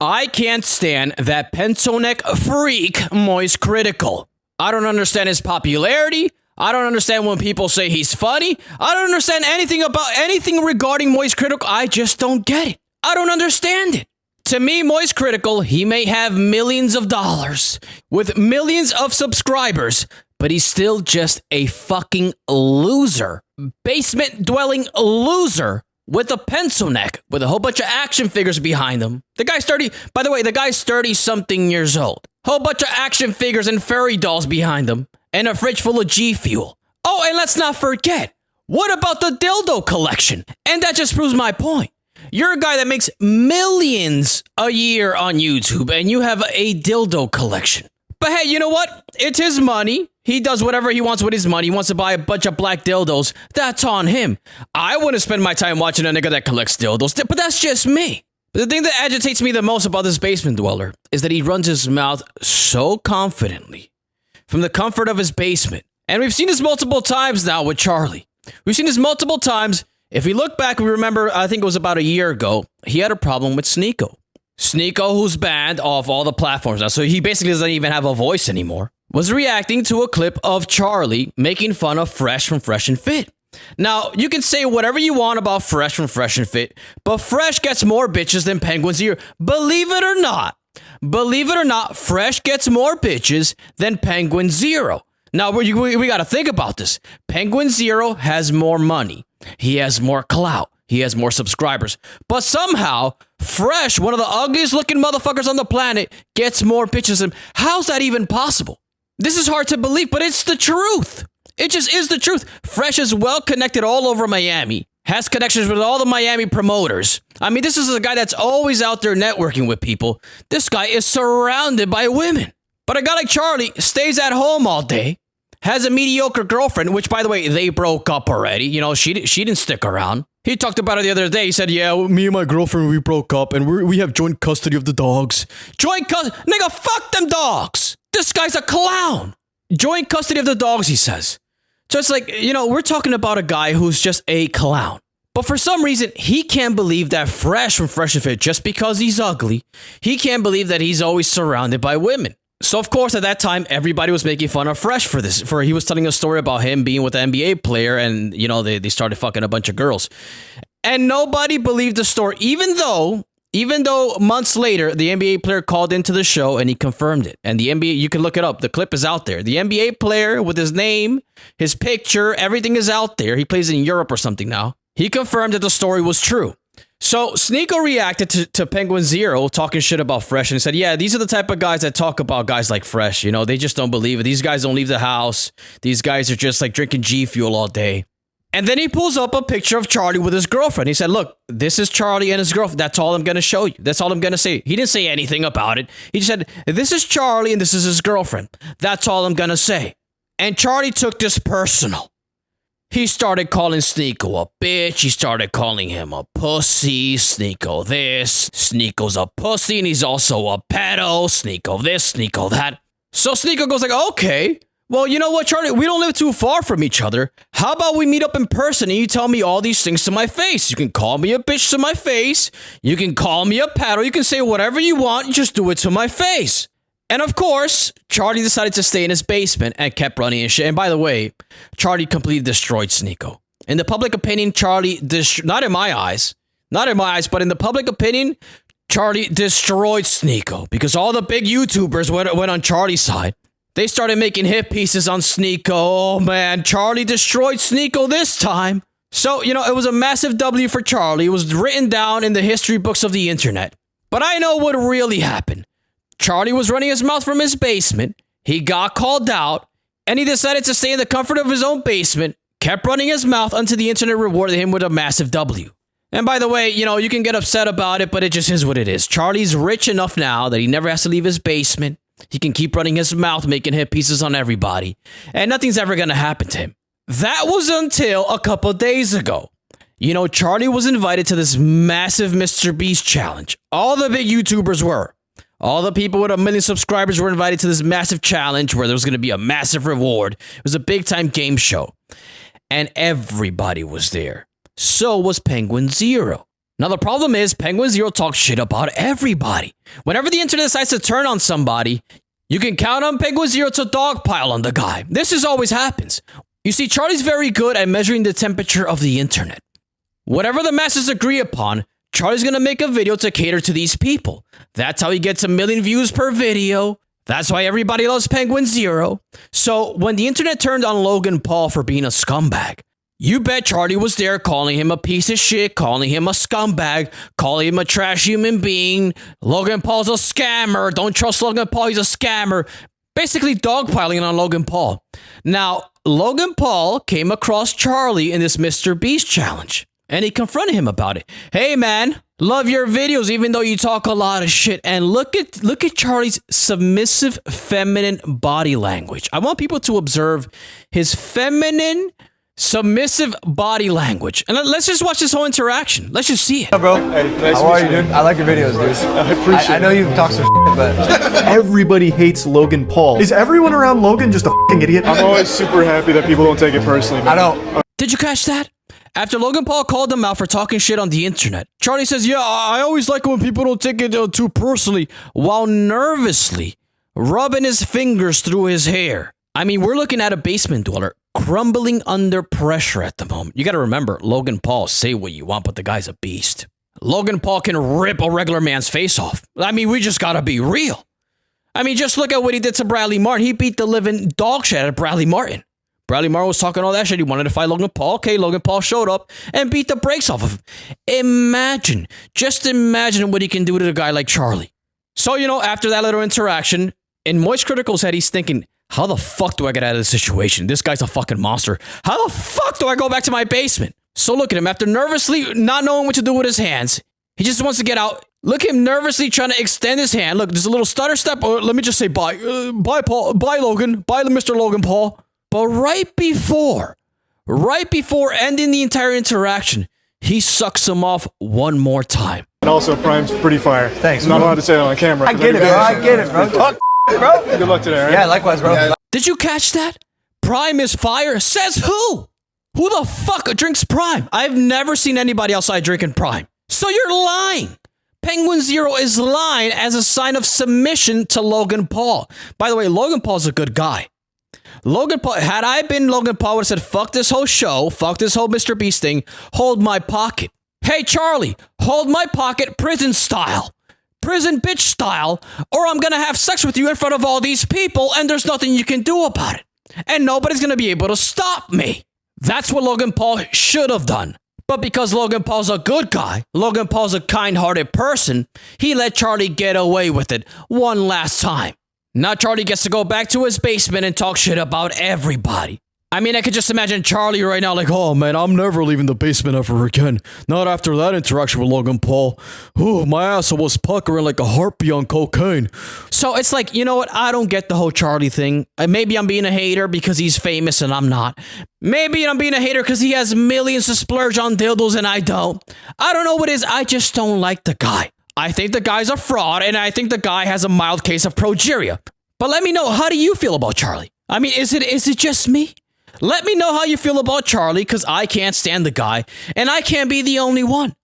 I can't stand that pencil neck freak MoistCr1TiKaL. I don't understand his popularity. I don't understand when people say he's funny. I don't understand anything regarding MoistCr1TiKaL. I just don't get it. I don't understand it. To me, MoistCr1TiKaL, he may have millions of dollars with millions of subscribers, but he's still just a fucking loser. Basement-dwelling loser with a pencil neck with a whole bunch of action figures behind him. The guy's 30, by the way, the guy's 30-something years old. Whole bunch of action figures and fairy dolls behind him and a fridge full of G Fuel. Oh, and let's not forget, what about the dildo collection? And that just proves my point. You're a guy that makes millions a year on YouTube and you have a dildo collection. But hey, you know what? It's his money. He does whatever he wants with his money. He wants to buy a bunch of black dildos. That's on him. I wouldn't spend my time watching a nigga that collects dildos, but that's just me. But the thing that agitates me the most about this basement dweller is that he runs his mouth so confidently from the comfort of his basement. And we've seen this multiple times now with Charlie. We've seen this multiple times. If we look back, we remember, I think it was about a year ago, he had a problem with Sneeko. Sneeko, who's banned off all the platforms now, so he basically doesn't even have a voice anymore, was reacting to a clip of Charlie making fun of Fresh from Fresh and Fit. Now, you can say whatever you want about Fresh from Fresh and Fit, but Fresh gets more bitches than Penguin Zero. Believe it or not, Fresh gets more bitches than Penguin Zero. Now, we got to think about this. Penguin Zero has more money. He has more clout. He has more subscribers. But somehow, Fresh, one of the ugliest looking motherfuckers on the planet, gets more bitches than him. How's that even possible? This is hard to believe, but it's the truth. It just is the truth. Fresh is well connected all over Miami. Has connections with all the Miami promoters. I mean, this is a guy that's always out there networking with people. This guy is surrounded by women. But a guy like Charlie stays at home all day. Has a mediocre girlfriend, which, by the way, they broke up already. You know, she didn't stick around. He talked about it the other day. He said, yeah, me and my girlfriend, we broke up, and we have joint custody of the dogs. Joint custody? Nigga, fuck them dogs. This guy's a clown. Joint custody of the dogs, he says. So it's like, you know, we're talking about a guy who's just a clown. But for some reason, he can't believe that Fresh from Fresh and Fit, just because he's ugly, he can't believe that he's always surrounded by women. So, of course, at that time, everybody was making fun of Fresh for this. He was telling a story about him being with an NBA player and, you know, they started fucking a bunch of girls. And nobody believed the story, even though months later, the NBA player called into the show and he confirmed it. And the NBA, you can look it up. The clip is out there. The NBA player with his name, his picture, everything is out there. He plays in Europe or something now. He confirmed that the story was true. So Sneeko reacted to Penguin Zero talking shit about Fresh and said, yeah, these are the type of guys that talk about guys like Fresh. You know, they just don't believe it. These guys don't leave the house. These guys are just like drinking G Fuel all day. And then he pulls up a picture of Charlie with his girlfriend. He said, look, this is Charlie and his girlfriend. That's all I'm going to show you. That's all I'm going to say. He didn't say anything about it. He just said, this is Charlie and this is his girlfriend. That's all I'm going to say. And Charlie took this personal. He started calling Sneeko a bitch. He started calling him a pussy. Sneeko this. Sneeko's a pussy and he's also a pedo. Sneeko this, Sneeko that. So Sneeko goes like, okay, well, you know what, Charlie? We don't live too far from each other. How about we meet up in person and you tell me all these things to my face? You can call me a bitch to my face. You can call me a pedo. You can say whatever you want. Just do it to my face. And of course, Charlie decided to stay in his basement and kept running and shit. And by the way, Charlie completely destroyed Sneeko. In the public opinion, Charlie, not in my eyes, but in the public opinion, Charlie destroyed Sneeko because all the big YouTubers went on Charlie's side. They started making hit pieces on Sneeko. Oh man, Charlie destroyed Sneeko this time. So, you know, it was a massive W for Charlie. It was written down in the history books of the internet. But I know what really happened. Charlie was running his mouth from his basement. He got called out, and he decided to stay in the comfort of his own basement, kept running his mouth until the internet rewarded him with a massive W. And by the way, you know, you can get upset about it, but it just is what it is. Charlie's rich enough now that he never has to leave his basement. He can keep running his mouth, making hit pieces on everybody, and nothing's ever going to happen to him. That was until a couple days ago. You know, Charlie was invited to this massive Mr. Beast challenge. All the big YouTubers were. All the people with 1 million subscribers were invited to this massive challenge where there was going to be a massive reward. It was a big-time game show. And everybody was there. So was Penguin Zero. Now, the problem is Penguin Zero talks shit about everybody. Whenever the internet decides to turn on somebody, you can count on Penguin Zero to dogpile on the guy. This is always happens. You see, Charlie's very good at measuring the temperature of the internet. Whatever the masses agree upon, Charlie's gonna make a video to cater to these people. That's how he gets 1 million views per video. That's why everybody loves Penguin Zero. So when the internet turned on Logan Paul for being a scumbag, you bet Charlie was there calling him a piece of shit, calling him a scumbag, calling him a trash human being. Logan Paul's a scammer. Don't trust Logan Paul. He's a scammer. Basically dogpiling on Logan Paul. Now, Logan Paul came across Charlie in this Mr. Beast challenge, and he confronted him about it. Hey, man, love your videos, even though you talk a lot of shit. And look at Charlie's submissive, feminine body language. I want people to observe his feminine, submissive body language. And let's just watch this whole interaction. Let's just see it. Hey, bro. Hey, nice How are you, dude? I like your videos, dude. I appreciate it. I know you've talked some shit, but... Everybody hates Logan Paul. Is everyone around Logan just a f***ing idiot? I'm always super happy that people don't take it personally, man. I don't. Did you catch that? After Logan Paul called him out for talking shit on the internet, Charlie says, yeah, I always like it when people don't take it too personally, while nervously rubbing his fingers through his hair. I mean, we're looking at a basement dweller crumbling under pressure at the moment. You got to remember, Logan Paul, say what you want, but the guy's a beast. Logan Paul can rip a regular man's face off. I mean, we just got to be real. I mean, just look at what he did to Bradley Martin. He beat the living dog shit out of Bradley Martin. Bradley Martin was talking all that shit. He wanted to fight Logan Paul. Okay, Logan Paul showed up and beat the brakes off of him. Just imagine what he can do to a guy like Charlie. So, you know, after that little interaction, in MoistCr1TiKaL's head, he's thinking, how the fuck do I get out of this situation? This guy's a fucking monster. How the fuck do I go back to my basement? So look at him. After nervously not knowing what to do with his hands, he just wants to get out. Look at him nervously trying to extend his hand. Look, there's a little stutter step. Or let me just say bye. Bye, Paul. Bye, Logan. Bye, Mr. Logan Paul. But right before ending the entire interaction, he sucks him off one more time. And also, Prime's pretty fire. Thanks. I'm not allowed to say it on camera. I get it, bro. I get it, bro. Talk, bro. Good luck today, right? Yeah, likewise, bro. Yeah. Did you catch that? Prime is fire? Says who? Who the fuck drinks Prime? I've never seen anybody outside drinking Prime. So you're lying. Penguin Zero is lying as a sign of submission to Logan Paul. By the way, Logan Paul's a good guy. Logan Paul, had I been Logan Paul, would have said, fuck this whole show, fuck this whole Mr. Beast thing, hold my pocket. Hey, Charlie, hold my pocket prison style. Prison bitch style, or I'm gonna have sex with you in front of all these people and there's nothing you can do about it. And nobody's gonna be able to stop me. That's what Logan Paul should have done. But because Logan Paul's a good guy, Logan Paul's a kind-hearted person, he let Charlie get away with it one last time. Now Charlie gets to go back to his basement and talk shit about everybody. I mean, I could just imagine Charlie right now like, oh man, I'm never leaving the basement ever again. Not after that interaction with Logan Paul. Ooh, my ass was puckering like a harpy on cocaine. So it's like, you know what? I don't get the whole Charlie thing. Maybe I'm being a hater because he's famous and I'm not. Maybe I'm being a hater because he has millions to splurge on dildos and I don't. I don't know what it is. I just don't like the guy. I think the guy's a fraud, and I think the guy has a mild case of progeria. But let me know, how do you feel about Charlie? I mean, is it just me? Let me know how you feel about Charlie, because I can't stand the guy, and I can't be the only one.